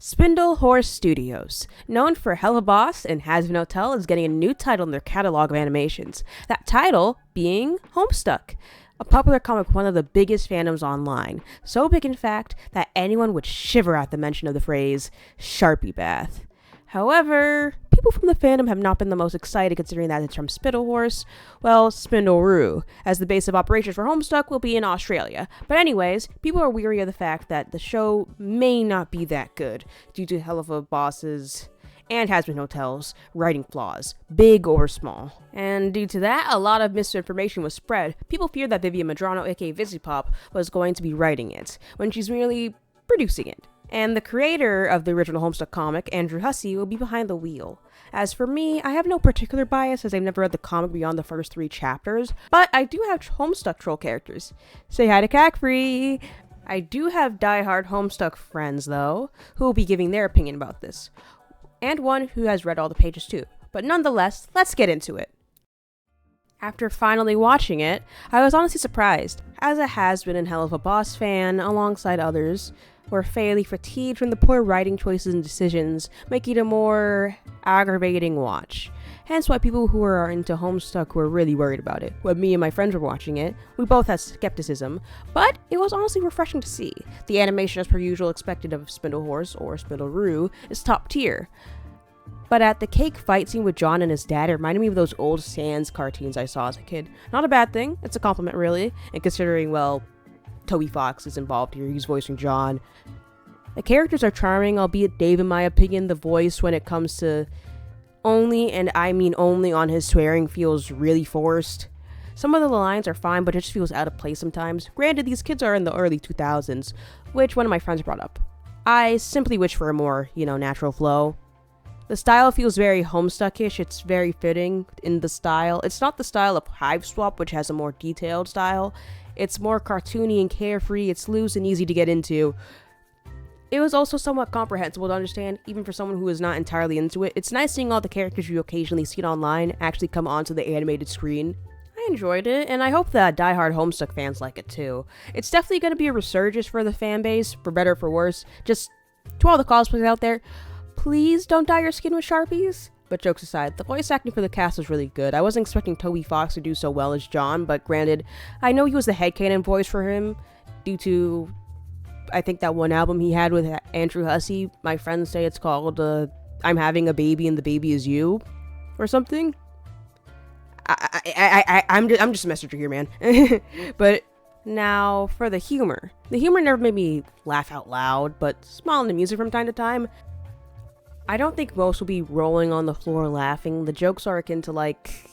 Spindle Horse Studios, known for Helluva Boss and Has Been Hotel, is getting a new title in their catalog of animations. That title being Homestuck, a popular comic with one of the biggest fandoms online. So big, in fact, that anyone would shiver at the mention of the phrase Sharpie Bath. However, people from the fandom have not been the most excited considering that it's from Spindle Horse, well, Spindle-Roo, as the base of operations for Homestuck will be in Australia. But anyways, people are weary of the fact that the show may not be that good due to Helluva Boss's and Has Been Hotel's writing flaws, big or small. And due to that, a lot of misinformation was spread. People feared that Vivian Madrano, aka Vizipop, was going to be writing it, when she's merely producing it. And the creator of the original Homestuck comic, Andrew Hussey, will be behind the wheel. As for me, I have no particular bias as I've never read the comic beyond the first 3 chapters, but I do have Homestuck troll characters. Say hi to Cacfree! I do have diehard Homestuck friends, though, who will be giving their opinion about this. And one who has read all the pages too. But nonetheless, let's get into it. After finally watching it, I was honestly surprised, as a Has Been and Helluva Boss fan, alongside others, were fairly fatigued from the poor writing choices and decisions, making it a more aggravating watch. Hence why people who are into Homestuck were really worried about it. When me and my friends were watching it, we both had skepticism, but it was honestly refreshing to see. The animation, as per usual expected of Spindle Horse or Spindle-Roo, is top tier. But at the cake fight scene with John and his dad, it reminded me of those old Sans cartoons I saw as a kid. Not a bad thing, it's a compliment really, and considering, well, Toby Fox is involved here, he's voicing John. The characters are charming, albeit Dave, in my opinion, the voice when it comes to only, and I mean only, on his swearing feels really forced. Some of the lines are fine, but it just feels out of place sometimes. Granted, these kids are in the early 2000s, which one of my friends brought up. I simply wish for a more, natural flow. The style feels very Homestuck-ish, it's very fitting in the style. It's not the style of Hive Swap, which has a more detailed style. It's more cartoony and carefree, it's loose and easy to get into. It was also somewhat comprehensible to understand, even for someone who is not entirely into it. It's nice seeing all the characters you occasionally see online actually come onto the animated screen. I enjoyed it, and I hope that diehard Homestuck fans like it too. It's definitely going to be a resurgence for the fan base, for better or for worse. Just to all the cosplayers out there, please don't dye your skin with Sharpies. But jokes aside, the voice acting for the cast was really good. I wasn't expecting Toby Fox to do so well as John, but granted, I know he was the headcanon voice for him due to, I think, that one album he had with Andrew Hussey. My friends say it's called I'm Having a Baby and the Baby Is You or something. I'm just a messenger here, man. But now for the humor. The humor never made me laugh out loud, but smile in the music from time to time. I don't think most will be rolling on the floor laughing. The jokes are akin to like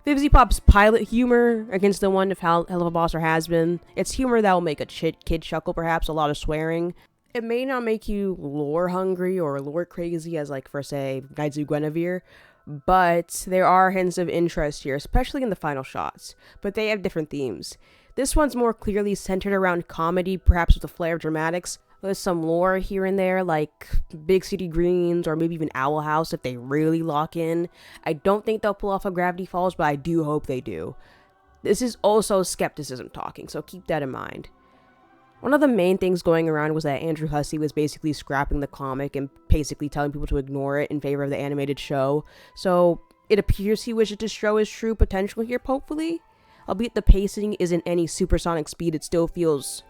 Vizipop's pilot humor against the one of Helluva Boss or Has Been. It's humor that will make a kid chuckle, perhaps, a lot of swearing. It may not make you lore hungry or lore crazy as, like, for say, Gaizu Guinevere, but there are hints of interest here, especially in the final shots. But they have different themes. This one's more clearly centered around comedy, perhaps with a flair of dramatics. There's some lore here and there, like Big City Greens or maybe even Owl House if they really lock in. I don't think they'll pull off a Gravity Falls, but I do hope they do. This is also skepticism talking, so keep that in mind. One of the main things going around was that Andrew Hussey was basically scrapping the comic and basically telling people to ignore it in favor of the animated show. So it appears he wishes to show his true potential here, hopefully. Albeit the pacing isn't any supersonic speed, it still feels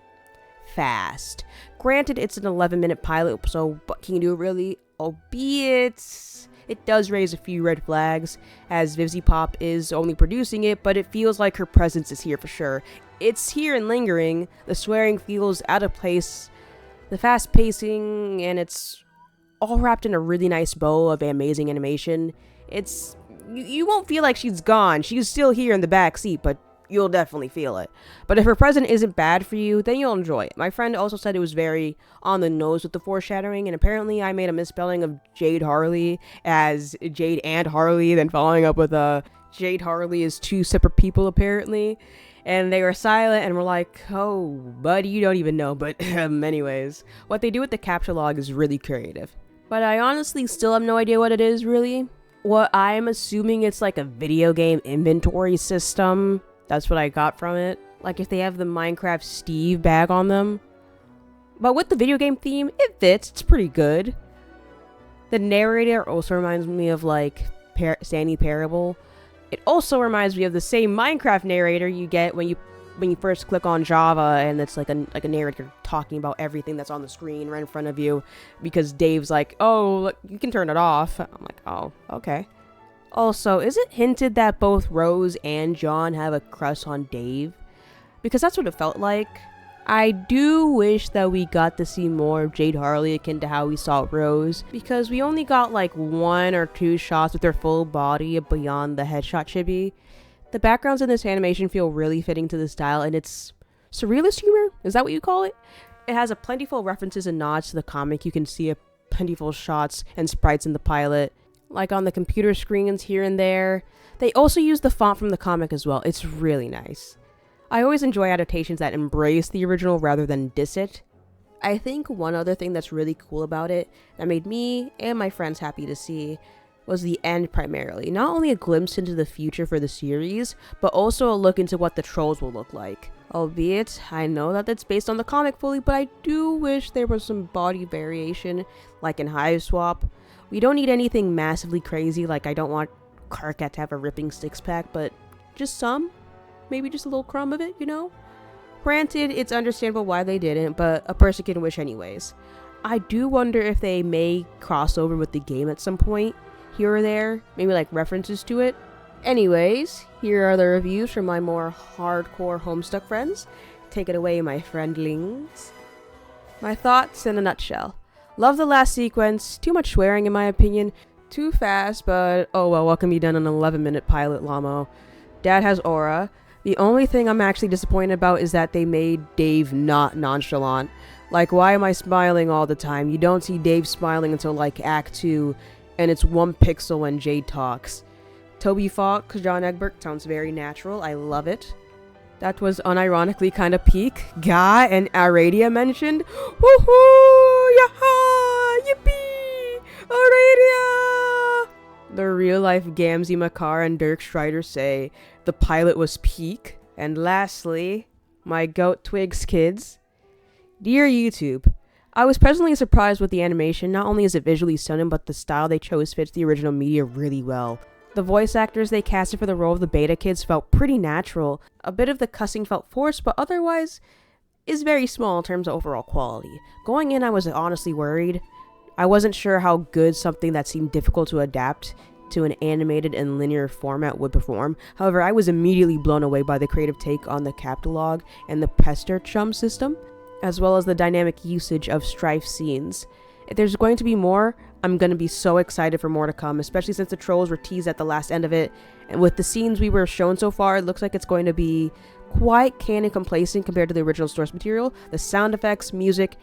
fast. Granted, it's an 11-minute pilot, so what can you do really? Albeit, it does raise a few red flags, as Vizipop is only producing it, but it feels like her presence is here for sure. It's here and lingering, the swearing feels out of place, the fast pacing, and it's all wrapped in a really nice bow of amazing animation. You won't feel like she's gone, she's still here in the back seat, but you'll definitely feel it. But if her present isn't bad for you, then you'll enjoy it. My friend also said it was very on the nose with the foreshadowing, and apparently I made a misspelling of Jade Harley as Jade and Harley, then following up with Jade Harley is 2 separate people apparently. And they were silent and were like, oh, buddy, you don't even know. But anyways, what they do with the capture log is really creative. But I honestly still have no idea what it is, really. What I'm assuming it's like a video game inventory system. That's what I got from it. Like if they have the Minecraft Steve bag on them. But with the video game theme, it fits. It's pretty good. The narrator also reminds me of like Sandy Parable. It also reminds me of the same Minecraft narrator you get when you first click on Java, and it's like a narrator talking about everything that's on the screen right in front of you, because Dave's like, oh, look, you can turn it off. I'm like, oh, okay. Also, is it hinted that both Rose and John have a crush on Dave? Because that's what it felt like. I do wish that we got to see more of Jade Harley akin to how we saw Rose, because we only got like 1 or 2 shots with her full body beyond the headshot chibi. The backgrounds in this animation feel really fitting to the style, and it's surrealist humor? Is that what you call it? It has a plentiful references and nods to the comic. You can see a plentiful shots and sprites in the pilot, like on the computer screens here and there. They also use the font from the comic as well. It's really nice. I always enjoy adaptations that embrace the original rather than diss it. I think one other thing that's really cool about it that made me and my friends happy to see was the end primarily. Not only a glimpse into the future for the series, but also a look into what the trolls will look like. Albeit, I know that it's based on the comic fully, but I do wish there was some body variation, like in Hive Swap. We don't need anything massively crazy, like I don't want Karkat to have a ripping six-pack, but just some. Maybe just a little crumb of it, you know? Granted, it's understandable why they didn't, but a person can wish anyways. I do wonder if they may cross over with the game at some point, here or there, maybe like references to it. Anyways, here are the reviews from my more hardcore Homestuck friends. Take it away, my friendlings. My thoughts in a nutshell. Love the last sequence, too much swearing in my opinion, too fast, but oh well, what can be done in an 11-minute pilot, Lamo. Dad has aura. The only thing I'm actually disappointed about is that they made Dave not nonchalant. Like, why am I smiling all the time? You don't see Dave smiling until like Act 2, and it's 1 pixel when Jade talks. Toby Fox, John Egbert sounds very natural. I love it. That was unironically kind of peak. Guy and Aradia mentioned. Woohoo! Yaha! Yippee! Aradia! The real-life Gamzee Makar and Dirk Strider say the pilot was peak. And lastly, my goat Twigs kids. Dear YouTube, I was pleasantly surprised with the animation. Not only is it visually stunning, but the style they chose fits the original media really well. The voice actors they casted for the role of the beta kids felt pretty natural. A bit of the cussing felt forced, but otherwise is very small in terms of overall quality. Going in, I was honestly worried. I wasn't sure how good something that seemed difficult to adapt to an animated and linear format would perform. However, I was immediately blown away by the creative take on the catalog and the Pester Chum system, as well as the dynamic usage of strife scenes. If there's going to be more, I'm going to be so excited for more to come, especially since the trolls were teased at the last end of it. And with the scenes we were shown so far, it looks like it's going to be quite canon complacent compared to the original source material. The sound effects, music,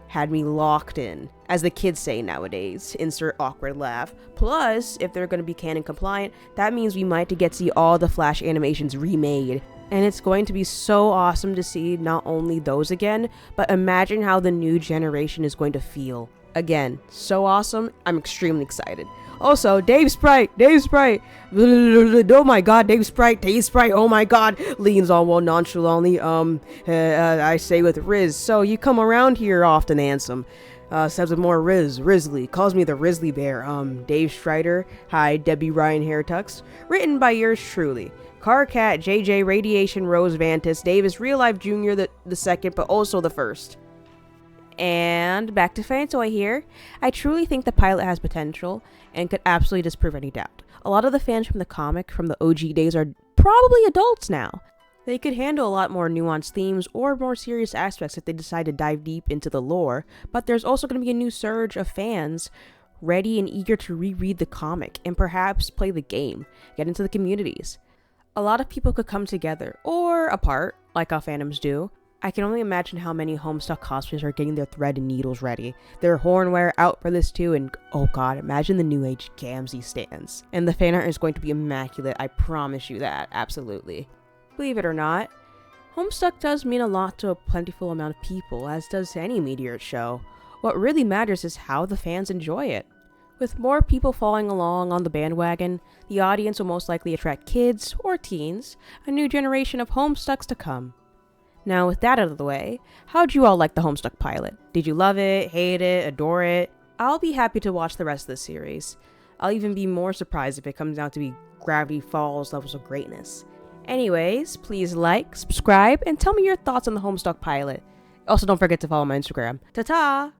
had me locked in, as the kids say nowadays. Insert awkward laugh. Plus, if they're going to be canon compliant, that means we might get to see all the Flash animations remade. And it's going to be so awesome to see not only those again, but imagine how the new generation is going to feel. Again, so awesome. I'm extremely excited. Also, Dave Sprite. Oh my god, Dave Sprite, oh my god. Leans on one nonchalantly, I say with Riz. So you come around here often, handsome. Says with more Risley. Calls me the Risley Bear. Dave Strider. Hi, Debbie Ryan Hairtux. Written by yours truly. Carcat, JJ, Radiation, Rose Vantis, Davis, Real Life Jr., the second, but also the first. And back to Fantoy here. I truly think the pilot has potential and could absolutely disprove any doubt. A lot of the fans from the comic from the OG days are probably adults now. They could handle a lot more nuanced themes or more serious aspects if they decide to dive deep into the lore, but there's also going to be a new surge of fans ready and eager to reread the comic and perhaps play the game, get into the communities. A lot of people could come together, or apart, like how fandoms do. I can only imagine how many Homestuck cosplayers are getting their thread and needles ready. Their hornwear out for this too, and oh god, imagine the new age Gamzee stands. And the fan art is going to be immaculate, I promise you that, absolutely. Believe it or not, Homestuck does mean a lot to a plentiful amount of people, as does any Meteor show. What really matters is how the fans enjoy it. With more people following along on the bandwagon, the audience will most likely attract kids, or teens, a new generation of Homestucks to come. Now, with that out of the way, how'd you all like the Homestuck pilot? Did you love it, hate it, adore it? I'll be happy to watch the rest of the series. I'll even be more surprised if it comes out to be Gravity Falls levels of greatness. Anyways, please like, subscribe, and tell me your thoughts on the Homestuck pilot. Also, don't forget to follow my Instagram. Ta-ta!